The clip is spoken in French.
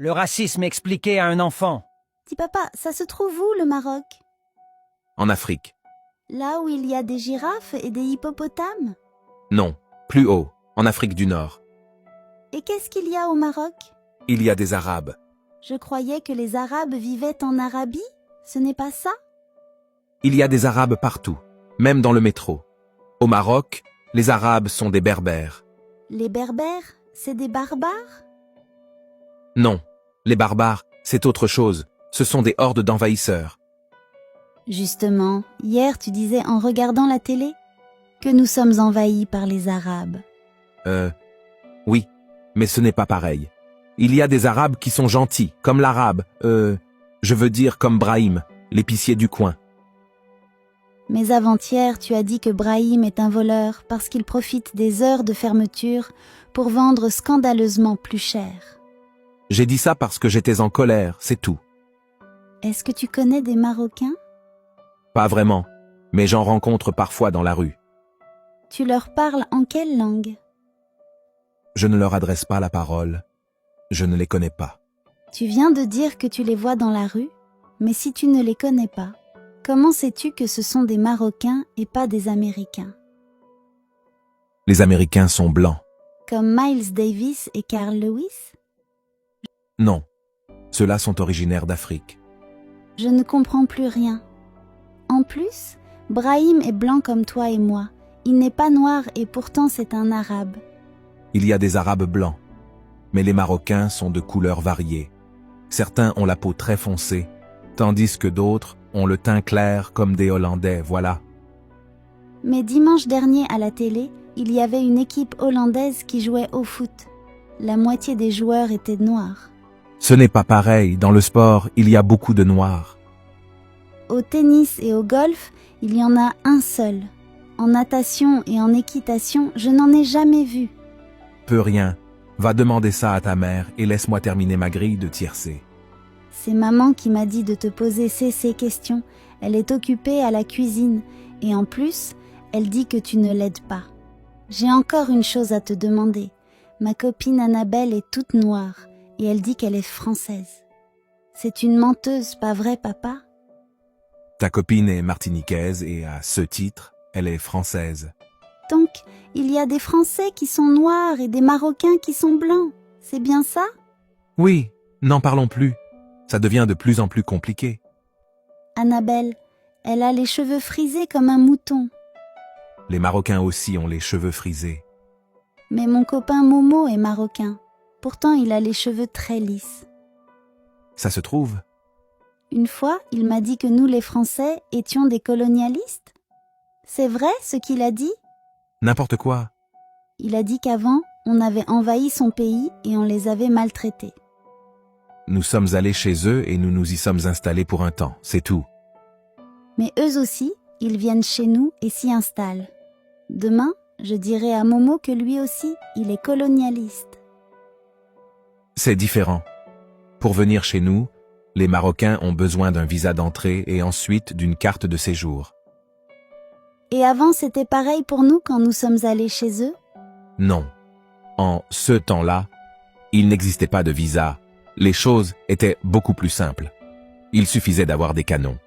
Le racisme expliqué à un enfant. Dis papa, ça se trouve où le Maroc? En Afrique. Là où il y a des girafes et des hippopotames? Non, plus haut, en Afrique du Nord. Et qu'est-ce qu'il y a au Maroc? Il y a des Arabes. Je croyais que les Arabes vivaient en Arabie. Ce n'est pas ça? Il y a des Arabes partout, même dans le métro. Au Maroc, les Arabes sont des Berbères. Les Berbères, c'est des barbares? Non, les barbares, c'est autre chose. Ce sont des hordes d'envahisseurs. Justement, hier tu disais en regardant la télé que nous sommes envahis par les Arabes. Oui, mais ce n'est pas pareil. Il y a des Arabes qui sont gentils, comme l'Arabe, je veux dire comme Brahim, l'épicier du coin. Mais avant-hier, tu as dit que Brahim est un voleur parce qu'il profite des heures de fermeture pour vendre scandaleusement plus cher. J'ai dit ça parce que j'étais en colère, c'est tout. Est-ce que tu connais des Marocains? Pas vraiment, mais j'en rencontre parfois dans la rue. Tu leur parles en quelle langue? Je ne leur adresse pas la parole. Je ne les connais pas. Tu viens de dire que tu les vois dans la rue, mais si tu ne les connais pas, comment sais-tu que ce sont des Marocains et pas des Américains? Les Américains sont blancs. Comme Miles Davis et Carl Lewis? Non, ceux-là sont originaires d'Afrique. Je ne comprends plus rien. En plus, Brahim est blanc comme toi et moi. Il n'est pas noir et pourtant c'est un Arabe. Il y a des Arabes blancs, mais les Marocains sont de couleurs variées. Certains ont la peau très foncée, tandis que d'autres ont le teint clair comme des Hollandais, voilà. Mais dimanche dernier à la télé, il y avait une équipe hollandaise qui jouait au foot. La moitié des joueurs étaient noirs. Ce n'est pas pareil, dans le sport, il y a beaucoup de noirs. Au tennis et au golf, il y en a un seul. En natation et en équitation, je n'en ai jamais vu. Peu rien. Va demander ça à ta mère et laisse-moi terminer ma grille de tiercé. C'est maman qui m'a dit de te poser ces questions. Elle est occupée à la cuisine et en plus, elle dit que tu ne l'aides pas. J'ai encore une chose à te demander. Ma copine Annabelle est toute noire et elle dit qu'elle est française. C'est une menteuse, pas vrai, papa? Ta copine est martiniquaise et à ce titre, elle est française. Donc, il y a des Français qui sont noirs et des Marocains qui sont blancs. C'est bien ça? Oui, n'en parlons plus. Ça devient de plus en plus compliqué. Annabelle, elle a les cheveux frisés comme un mouton. Les Marocains aussi ont les cheveux frisés. Mais mon copain Momo est marocain. Pourtant, il a les cheveux très lisses. Ça se trouve? Une fois, il m'a dit que nous, les Français, étions des colonialistes. C'est vrai ce qu'il a dit? N'importe quoi. Il a dit qu'avant, on avait envahi son pays et on les avait maltraités. Nous sommes allés chez eux et nous nous y sommes installés pour un temps, c'est tout. Mais eux aussi, ils viennent chez nous et s'y installent. Demain, je dirai à Momo que lui aussi, il est colonialiste. C'est différent. Pour venir chez nous, les Marocains ont besoin d'un visa d'entrée et ensuite d'une carte de séjour. Et avant, c'était pareil pour nous quand nous sommes allés chez eux? Non. En ce temps-là, il n'existait pas de visa. Les choses étaient beaucoup plus simples. Il suffisait d'avoir des canons.